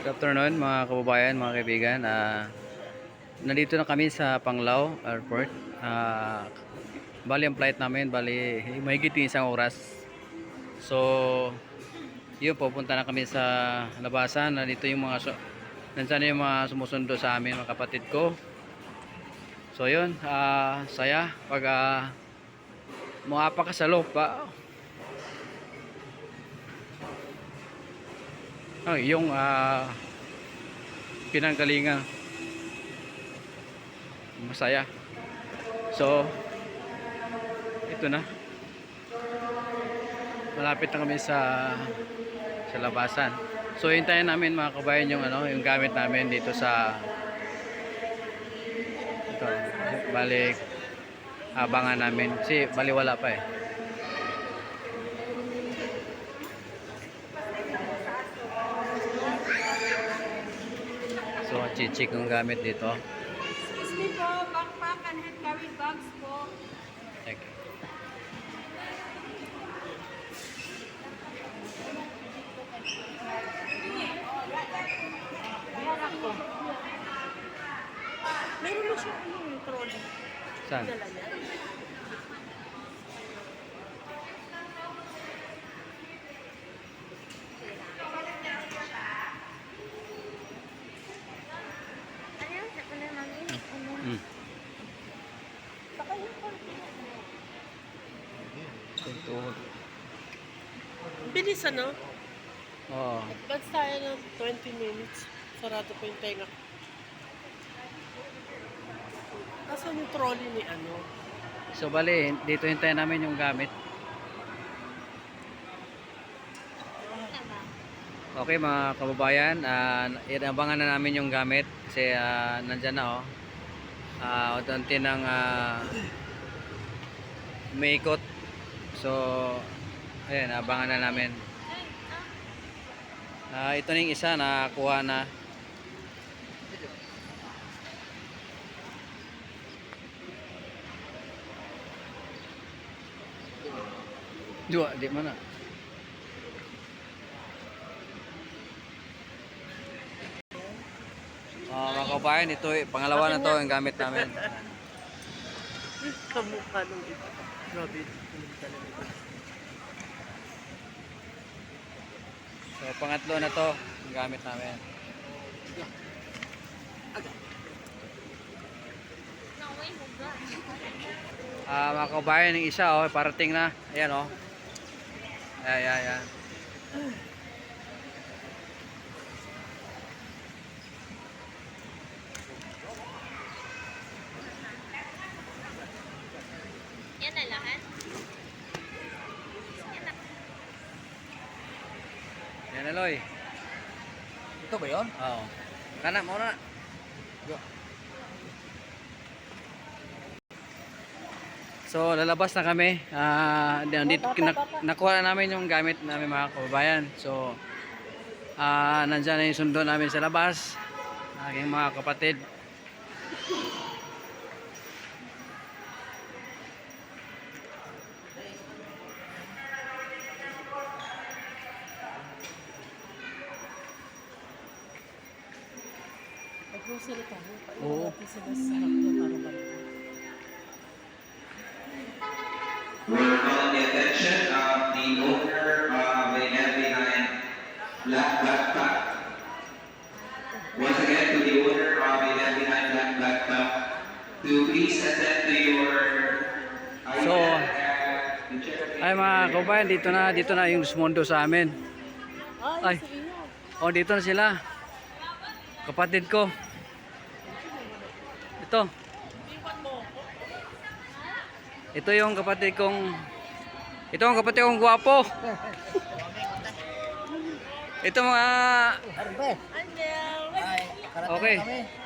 Good afternoon mga kababayan, mga kaibigan. Nandito na kami sa Panglao Airport. Bali ang flight namin, bali mahigit isang oras. So, yun, pupunta na kami sa labasan. Nandito yung nandiyan yung mga sumusundo sa amin, mga kapatid ko. So, yun, saya pag muapa ka sa loob pa. Yung pinanggalingan masaya. So ito na, malapit na kami sa labasan. So hintayin namin mga kabayan yung yung gamit namin dito sa ito, balik abangan namin kasi bali wala pa eh. So, chichik ang gamit dito. Excuse me po, backpack and hand carry bags po. Okay. Meron mo siya yung trolley. Saan? Dala niya. Bilis ano? Oo. Advance tayo ng 20 minutes. Sarado po yung tenga. Nasaan yung trolley ni ano? So bali, dito hintayin namin yung gamit. Okay mga kababayan, inabangan na namin yung gamit kasi nandyan na unti ng umiikot. So ayan, abangan na namin. Ito na yung isa, nakakuha na. Dua, di mana? Mga kababayan, ito pangalawa na to ang gamit namin. Kamukha nung iba. Grabe. Talaga. So pangatlo na to ang gamit namin. Mga kababayan, yung isa parating na. Ayan ayan. Yan na lahat? Yan na, Loy. Ito ba yun? Oo. Kana mo na. So lalabas na kami. Dito nakuha na namin yung gamit namin mga kababayan. So nandyan na yung sundo namin sa labas. Aking mga kapatid. Nag-grocery tayo. Oo. Pati sila sa sakto para balik. We're calling the attention of the owner of the F-9 Black Backpack. Once again, to the owner of the F-9 Black Backpack, to please attend to your So, the check. ay mga kababayan, dito na yung sumondo sa amin. Ay. Sa iyo. Dito na sila. Kapatid ko. Ito yung kapatid kong gwapo. Ito mga Angel! Ay, okay. kami.